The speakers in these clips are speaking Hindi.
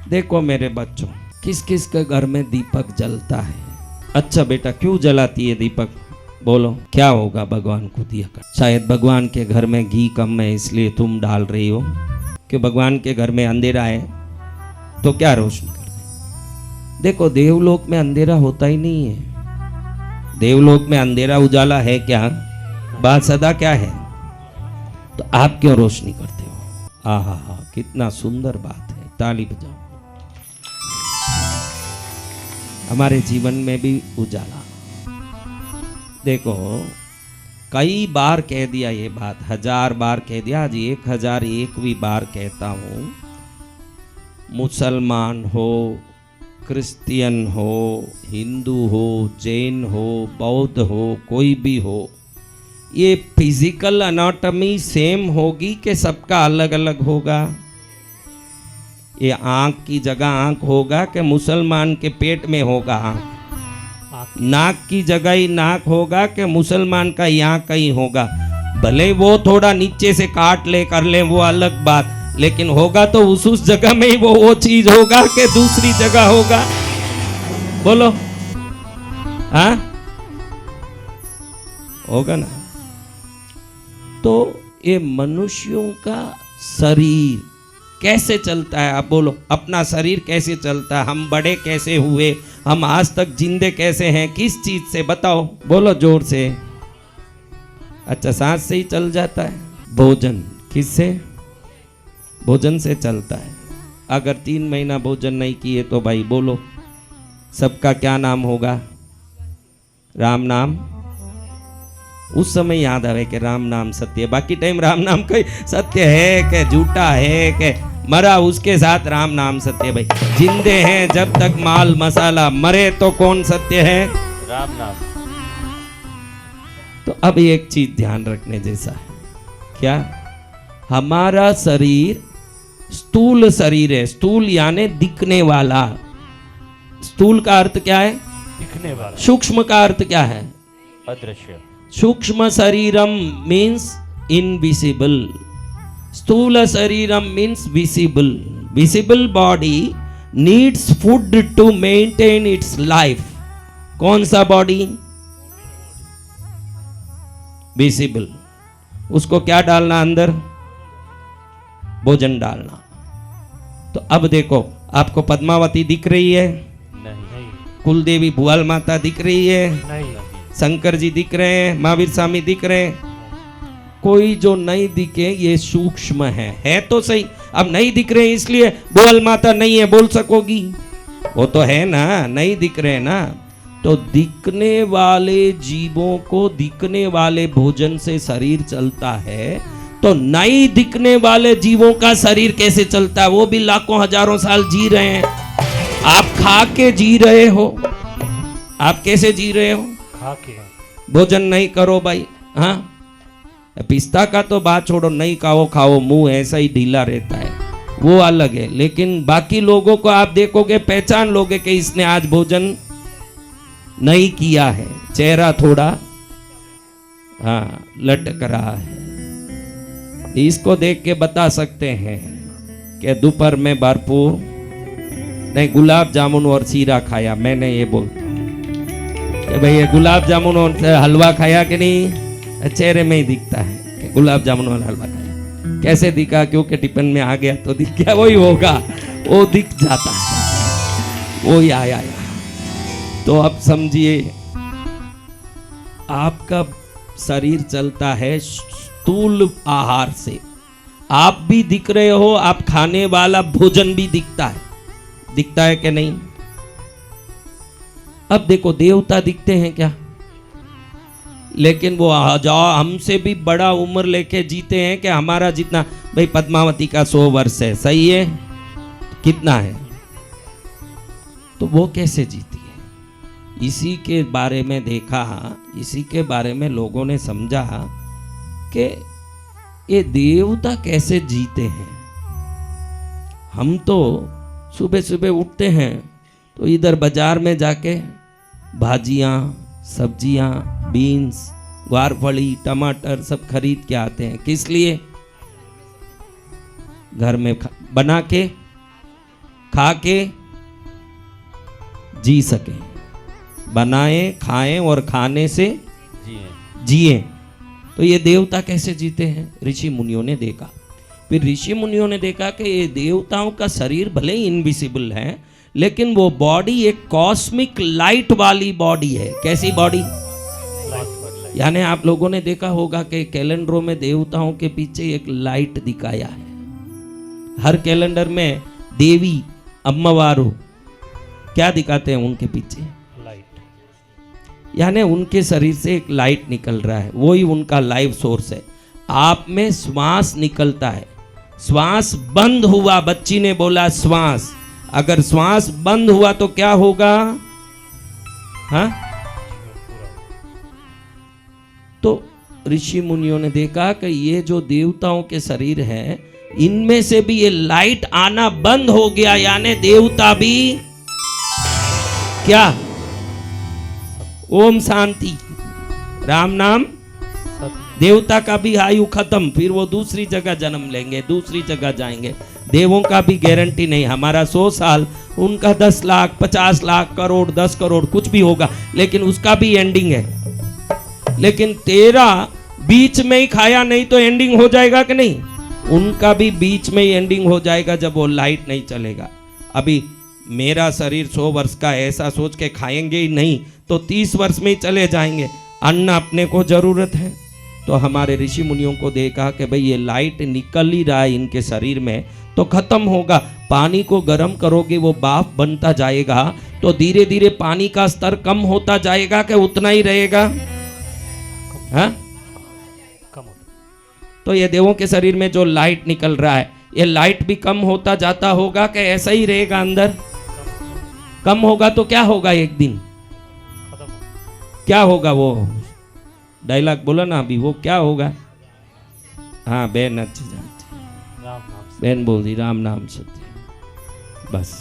देखो मेरे बच्चों, किस किस के घर में दीपक जलता है? अच्छा बेटा, क्यों जलाती है दीपक? बोलो, क्या होगा भगवान को दिया कर? शायद भगवान के घर में घी कम है इसलिए तुम डाल रही हो, कि भगवान के घर में अंधेरा है तो क्या रोशनी कर दे? देखो, देवलोक में अंधेरा होता ही नहीं है। देवलोक में अंधेरा उजाला है क्या? बात सदा क्या है? तो आप क्यों रोशनी करते हो? आहा हा, कितना सुंदर बात है, ताली बजाओ। हमारे जीवन में भी उजाला। देखो, कई बार कह दिया ये बात, 1000 बार कह दिया, आज 1001वीं बार कहता हूं। मुसलमान हो, क्रिश्चियन हो, हिंदू हो, जैन हो, बौद्ध हो, कोई भी हो, ये फिजिकल एनाटॉमी सेम होगी कि सबका अलग अलग होगा? ये आंख की जगह आंख होगा कि मुसलमान के पेट में होगा आंख? नाक की जगह ही नाक होगा कि मुसलमान का यहाँ कहीं होगा? भले वो थोड़ा नीचे से काट ले कर ले, वो अलग बात, लेकिन होगा तो उस जगह में ही वो चीज होगा कि दूसरी जगह होगा? बोलो, हाँ होगा ना? तो ये मनुष्यों का शरीर कैसे चलता है? आप बोलो, अपना शरीर कैसे चलता है? हम बड़े कैसे हुए? हम आज तक जिंदे कैसे हैं? किस चीज से? बताओ, बोलो जोर से। अच्छा, सांस से ही चल जाता है। भोजन किससे? भोजन से चलता है। अगर 3 महीना भोजन नहीं किए तो भाई बोलो, सबका क्या नाम होगा? राम नाम। उस समय याद आवे कि राम नाम सत्य है, बाकी टाइम राम नाम कोई सत्य है कि झूठा है कि मरा उसके साथ राम नाम सत्य। भाई जिंदे हैं जब तक माल मसाला, मरे तो कौन सत्य है? राम नाम। तो अब एक चीज ध्यान रखने जैसा है, क्या? हमारा शरीर स्थूल शरीर है। स्थूल यानी दिखने वाला। स्थूल का अर्थ क्या है? दिखने वाला। सूक्ष्म का अर्थ क्या है? अदृश्य। सूक्ष्म शरीरम मीन्स इनविजिबल, स्थूल शरीरम means visible. Visible body needs food to maintain its life. कौन सा बॉडी? विजिबल। उसको क्या डालना अंदर? भोजन डालना। तो अब देखो, आपको पद्मावती दिख रही है? नहीं। कुलदेवी भुआल माता दिख रही है? नहीं। शंकर जी दिख रहे हैं? महावीर स्वामी दिख रहे हैं? कोई जो नहीं दिखे ये सूक्ष्म है तो सही। अब नहीं दिख रहे इसलिए भुआल माता नहीं है बोल सकोगी? वो तो है ना, नहीं दिख रहे ना। तो दिखने वाले जीवों को दिखने वाले भोजन से शरीर चलता है, तो नहीं दिखने वाले जीवों का शरीर कैसे चलता है? वो भी लाखों हजारों साल जी रहे हैं। आप खा के जी रहे हो। आप कैसे जी रहे हो? खा के। भोजन नहीं करो भाई, हाँ? पिस्ता का तो बात छोड़ो, नहीं खाओ खाओ, मुंह ऐसा ही ढीला रहता है, वो अलग है। लेकिन बाकी लोगों को आप देखोगे, पहचान लोगे कि इसने आज भोजन नहीं किया है। चेहरा थोड़ा हाँ लटक रहा है। इसको देख के बता सकते हैं कि दोपहर में भरपूर नहीं गुलाब जामुन और सीरा खाया। मैंने ये बोलता कि भाई ये गुलाब जामुन और हलवा खाया कि नहीं? चेहरे में ही दिखता है कि गुलाब जामुन और हलवा खाया। कैसे दिखा? क्योंकि टिफिन में आ गया तो दिख गया। वही होगा, वो दिख जाता है, वो ही आया। तो अब समझिए, आपका शरीर चलता है स्थूल आहार से। आप भी दिख रहे हो, आप खाने वाला भोजन भी दिखता है कि नहीं? अब देखो, देवता दिखते हैं क्या? लेकिन वो हमसे भी बड़ा उम्र लेके जीते हैं कि हमारा जितना। भाई पद्मावती का 100 वर्ष है, सही है? कितना है? तो वो कैसे जीती है? इसी के बारे में देखा, इसी के बारे में लोगों ने समझा कि ये देवता कैसे जीते हैं। हम तो सुबह सुबह उठते हैं तो इधर बाजार में जाके भाजियाँ, सब्जियाँ, बीन्स, ग्वारफली, टमाटर सब खरीद के आते हैं। किस लिए? घर में बना के खा के जी सके, बनाएं खाएं और खाने से जी जिए। तो ये देवता कैसे जीते हैं? ऋषि मुनियों ने देखा। फिर ऋषि मुनियों ने देखा कि ये देवताओं का शरीर भले ही इनविजिबल है, लेकिन वो बॉडी एक कॉस्मिक लाइट वाली बॉडी है। कैसी बॉडी? यानी आप लोगों ने देखा होगा कि कैलेंडरों में देवताओं के पीछे एक लाइट दिखाया है। हर कैलेंडर में देवी अम्मवारो क्या दिखाते हैं उनके पीछे? लाइट। यानी उनके शरीर से एक लाइट निकल रहा है, वही उनका लाइव सोर्स है। आप में श्वास निकलता है, श्वास बंद हुआ, बच्ची ने बोला श्वास, अगर श्वास बंद हुआ तो क्या होगा? हाँ, तो ऋषि मुनियों ने देखा कि ये जो देवताओं के शरीर है, इनमें से भी ये लाइट आना बंद हो गया, यानी देवता भी क्या? ओम शांति, राम नाम, देवता का भी आयु खत्म, फिर वो दूसरी जगह जन्म लेंगे, दूसरी जगह जाएंगे। देवों का भी गारंटी नहीं, हमारा 100 साल, उनका 10 लाख 50 लाख करोड़ 10 करोड़ कुछ भी होगा, लेकिन उसका भी एंडिंग है। लेकिन तेरा बीच में ही खाया नहीं तो एंडिंग हो जाएगा कि नहीं? उनका भी बीच में ही एंडिंग हो जाएगा जब वो लाइट नहीं चलेगा। अभी मेरा शरीर 100 वर्ष का, ऐसा सोच के खाएंगे ही नहीं तो 30 वर्ष में ही चले जाएंगे। अन्न अपने को जरूरत है। तो हमारे ऋषि मुनियों को देखा कि भाई ये लाइट निकल ही रहा है इनके शरीर में, तो खत्म होगा। पानी को गर्म करोगे वो भाप बनता जाएगा, तो धीरे धीरे पानी का स्तर कम होता जाएगा कि उतना ही रहेगा? हाँ, कम होता। तो ये देवों के शरीर में जो लाइट निकल रहा है, ये लाइट भी कम होता जाता होगा कि ऐसा ही रहेगा अंदर? कम होगा तो क्या होगा? एक दिन खत्म हो। क्या होगा? वो डायलॉग बोला ना अभी, वो क्या होगा? हाँ, बहन अच्छी जानती, राम नाम से। बहन बोल दी राम नाम सत्य। बस,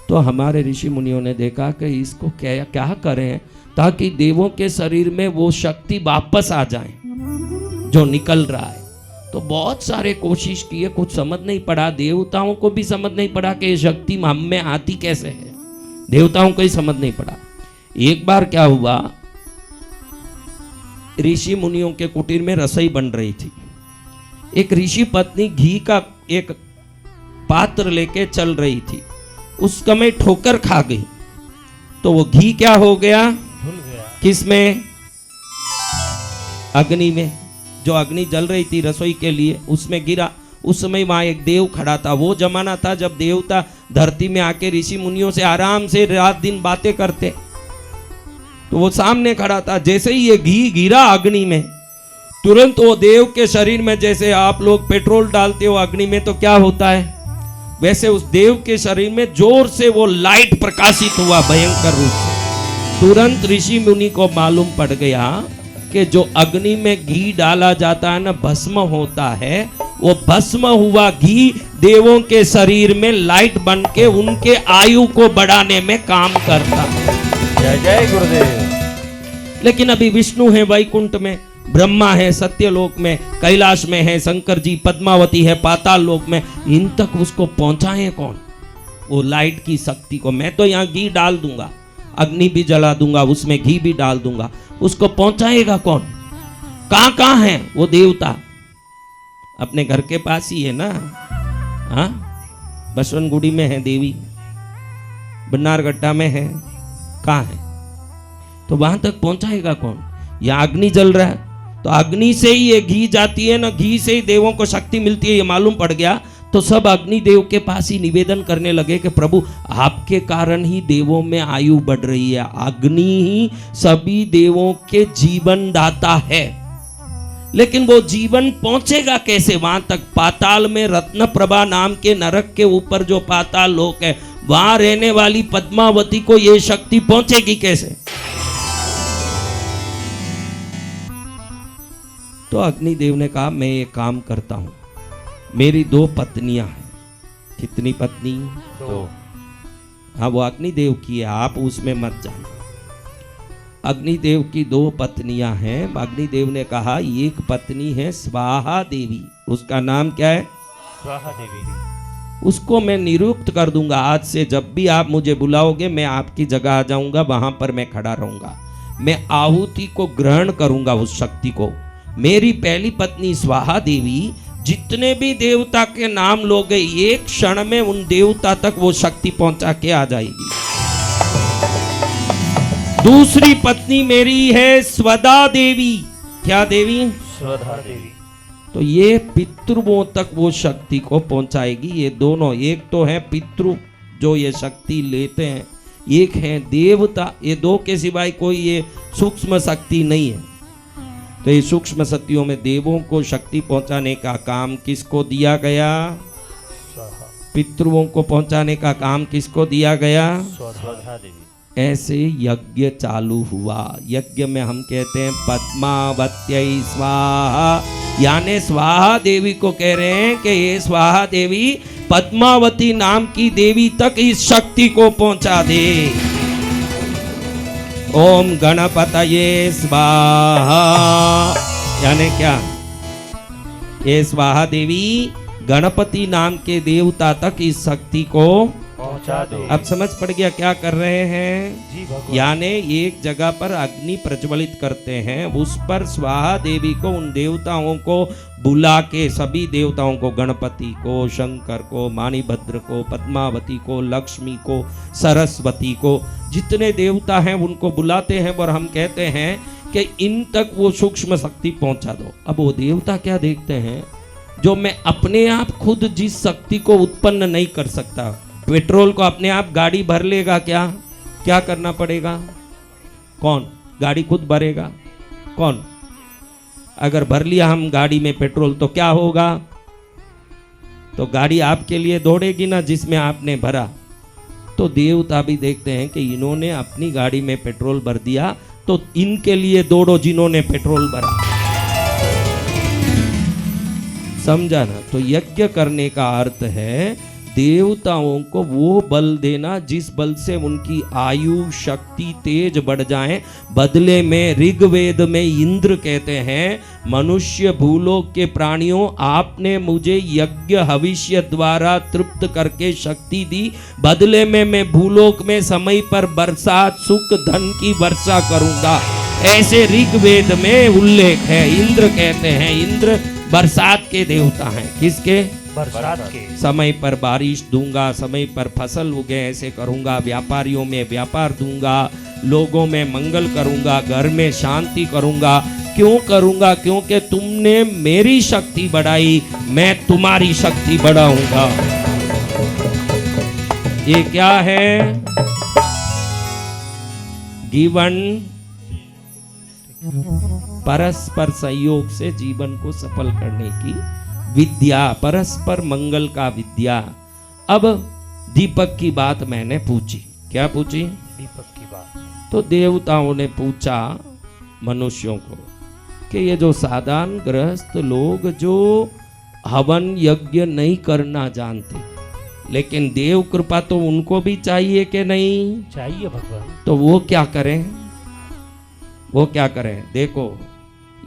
तो हमारे ऋषि मुनियों ने देखा कि इसको क्या क्या करें ताकि देवों के शरीर में वो शक्ति वापस आ जाए जो निकल रहा है। तो बहुत सारे कोशिश किए, कुछ समझ नहीं पड़ा। देवताओं को भी समझ नहीं पड़ा कि ये शक्ति हम में आती कैसे है, देवताओं को ही समझ नहीं पड़ा। एक बार क्या हुआ, ऋषि मुनियों के कुटीर में रसोई बन रही थी। एक ऋषि पत्नी घी का एक पात्र लेके चल रही थी, उस समय ठोकर खा गई, तो वो घी क्या हो गया? धुल गया। किसमें? अग्नि में। जो अग्नि जल रही थी रसोई के लिए, उसमें गिरा। उस समय वहां एक देव खड़ा था। वो जमाना था जब देवता धरती में आके ऋषि मुनियों से आराम से रात दिन बातें करते, तो वो सामने खड़ा था। जैसे ही ये घी गिरा अग्नि में, तुरंत वो देव के शरीर में, जैसे आप लोग पेट्रोल डालते हो अग्नि में तो क्या होता है, वैसे उस देव के शरीर में जोर से वो लाइट प्रकाशित हुआ भयंकर रूप से। तुरंत ऋषि मुनि को मालूम पड़ गया कि जो अग्नि में घी डाला जाता है ना, भस्म होता है, वो भस्म हुआ घी देवों के शरीर में लाइट बन के उनके आयु को बढ़ाने में काम करता है। जय जय गुरुदेव। लेकिन अभी विष्णु है वैकुंठ में, ब्रह्मा है सत्यलोक में, कैलाश में है शंकर जी, पद्मावती है पाताल लोक में। इन तक उसको पहुंचाए कौन? वो लाइट की शक्ति को। मैं तो यहाँ घी डाल दूंगा, अग्नि भी जला दूंगा, उसमें घी भी डाल दूंगा, उसको पहुंचाएगा कौन? कहां कहां है वो देवता? अपने घर के पास ही है ना। हाँ, बसवनगुड़ी में है देवी, बन्नारगट्टा में है, कहाँ है? तो वहां तक पहुंचाएगा कौन? या अग्नि जल रहा है तो अग्नि से ही ये घी जाती है ना, घी से ही देवों को शक्ति मिलती है, ये मालूम पड़ गया। तो सब अग्नि देव के पास ही निवेदन करने लगे कि प्रभु आपके कारण ही देवों में आयु बढ़ रही है। अग्नि ही सभी देवों के जीवन दाता है, लेकिन वो जीवन पहुंचेगा कैसे वहां तक? पाताल में रत्न प्रभा नाम के नरक के ऊपर जो पाताल लोक है, वहां रहने वाली पद्मावती को ये शक्ति पहुंचेगी कैसे? तो अग्निदेव ने कहा मैं ये काम करता हूं, मेरी 2 पत्नियां हैं। कितनी पत्नी? 2। हाँ, वो अग्निदेव की है, आप उसमें मत जाना। अग्निदेव की 2 पत्नियां हैं। अग्निदेव ने कहा एक पत्नी है स्वाहा देवी, उसका नाम क्या है? स्वाहा देवी। उसको मैं निरुक्त कर दूंगा। आज से जब भी आप मुझे बुलाओगे मैं आपकी जगह आ जाऊंगा, वहां पर मैं खड़ा रहूंगा। मैं आहुति को ग्रहण करूंगा उस शक्ति को। मेरी पहली पत्नी स्वाहा देवी जितने भी देवता के नाम लोगे एक क्षण में उन देवता तक वो शक्ति पहुंचा के आ जाएगी। दूसरी पत्नी मेरी है स्वदा देवी। क्या देवी? स्वधा देवी। तो ये पितृओं तक वो शक्ति को पहुंचाएगी। ये दोनों, एक तो है पितृ जो ये शक्ति लेते हैं, एक है देवता। ये दो के सिवाय कोई ये सूक्ष्म शक्ति नहीं है। तो ये सूक्ष्म शक्तियों में देवों को शक्ति पहुंचाने का काम किसको दिया गया? स्वाहा। पितृओं को पहुंचाने का काम किसको दिया गया? स्वधा देवी। ऐसे यज्ञ चालू हुआ। यज्ञ में हम कहते हैं पद्मावत्यै स्वाहा, यानी स्वाहा देवी को कह रहे हैं कि ये स्वाहा देवी पद्मावती नाम की देवी तक इस शक्ति को पहुंचा दे। ओम गणपतये स्वाहा, यानी क्या? ये स्वाहा देवी गणपति नाम के देवता तक इस शक्ति को पहुंचा दो। अब समझ पड़ गया क्या कर रहे हैं? जी भगवान। यानी एक जगह पर अग्नि प्रज्वलित करते हैं, उस पर स्वाहा देवी को, उन देवताओं को बुला के, सभी देवताओं को, गणपति को, शंकर को, माणिभद्र को, पद्मावती को, लक्ष्मी को, सरस्वती को, जितने देवता हैं उनको बुलाते हैं और हम कहते हैं कि इन तक वो सूक्ष्म शक्ति पहुंचा दो। अब वो देवता क्या देखते हैं? जो मैं अपने आप खुद जिस शक्ति को उत्पन्न नहीं कर सकता। पेट्रोल को अपने आप गाड़ी भर लेगा क्या? क्या करना पड़ेगा? कौन? गाड़ी खुद भरेगा? कौन? अगर भर लिया हम गाड़ी में पेट्रोल तो क्या होगा? तो गाड़ी आपके लिए दौड़ेगी ना जिसमें आपने भरा। तो देवता भी देखते हैं कि इन्होंने अपनी गाड़ी में पेट्रोल भर दिया तो इनके लिए दौड़ो जिन्होंने पेट्रोल भरा। समझा ना? तो यज्ञ करने का अर्थ है देवताओं को वो बल देना जिस बल से उनकी आयु शक्ति तेज बढ़ जाए। बदले में ऋग्वेद में इंद्र कहते हैं, मनुष्य भूलोक के प्राणियों, आपने मुझे यज्ञ हविष्य द्वारा तृप्त करके शक्ति दी, बदले में मैं भूलोक में समय पर बरसात सुख धन की वर्षा करूंगा। ऐसे ऋग्वेद में उल्लेख है। इंद्र कहते हैं, इंद्र बरसात के देवता हैं। किसके? बरसात के। समय पर बारिश दूंगा, समय पर फसल उगे ऐसे करूंगा, व्यापारियों में व्यापार दूंगा, लोगों में मंगल करूंगा, घर में शांति करूंगा। क्यों करूंगा? क्योंकि तुमने मेरी शक्ति बढ़ाई, मैं तुम्हारी शक्ति बढ़ाऊंगा। ये क्या है? गिवन, परस्पर सहयोग से जीवन को सफल करने की विद्या, परस्पर मंगल का विद्या। अब दीपक की बात मैंने पूछी। क्या पूछी? दीपक की बात। तो देवताओं ने पूछा मनुष्यों को कि ये जो साधारण गृहस्थ लोग जो हवन यज्ञ नहीं करना जानते, लेकिन देव कृपा तो उनको भी चाहिए कि नहीं? चाहिए भगवान। तो वो क्या करें? वो क्या करें? देखो,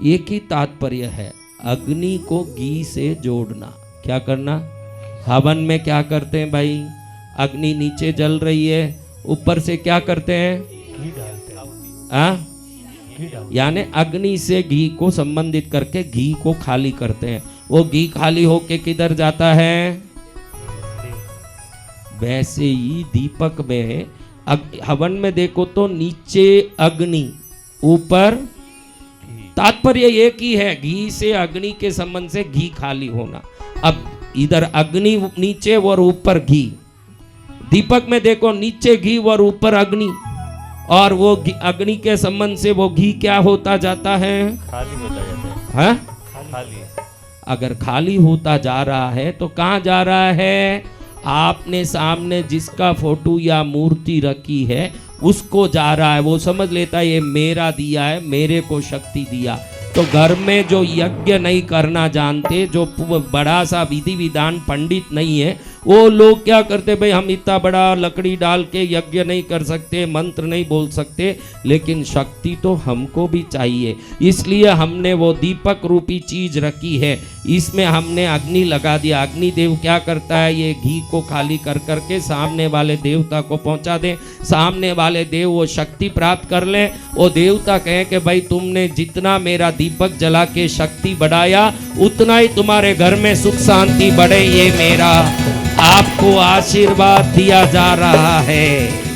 एक ही तात्पर्य है, अग्नि को घी से जोड़ना। क्या करना? हवन में क्या करते हैं भाई? अग्नि नीचे जल रही है, ऊपर से क्या करते हैं? घी डालते हैं। घी डालते। यानी अग्नि से घी को संबंधित करके घी को खाली करते हैं। वो घी खाली होके किधर जाता है? वैसे ही दीपक में हवन में देखो तो नीचे अग्नि, ऊपर तात्पर्य एक ही है, घी से अग्नि के संबंध से घी खाली होना। अब इधर अग्नि नीचे और ऊपर घी। दीपक में देखो नीचे घी और ऊपर अग्नि, और वो अग्नि के संबंध से वो घी क्या होता जाता है? खाली होता जाता है। खाली। अगर खाली होता जा रहा है तो कहाँ जा रहा है? आपने सामने जिसका फोटो या मूर्ति रखी है उसको जा रहा है। वो समझ लेता है ये मेरा दिया है, मेरे को शक्ति दिया। तो घर में जो यज्ञ नहीं करना जानते, जो बड़ा सा विधि विधान पंडित नहीं है, वो लोग क्या करते, भाई हम इतना बड़ा लकड़ी डाल के यज्ञ नहीं कर सकते, मंत्र नहीं बोल सकते, लेकिन शक्ति तो हमको भी चाहिए। इसलिए हमने वो दीपक रूपी चीज रखी है, इसमें हमने अग्नि लगा दिया। अग्निदेव क्या करता है, ये घी को खाली कर करके सामने वाले देवता को पहुंचा दे, सामने वाले देव वो शक्ति प्राप्त कर ले। वो देवता कहे कि भाई तुमने जितना मेरा दीपक जला के शक्ति बढ़ाया, उतना ही तुम्हारे घर में सुख शांति बढ़े, ये मेरा आपको आशीर्वाद दिया जा रहा है।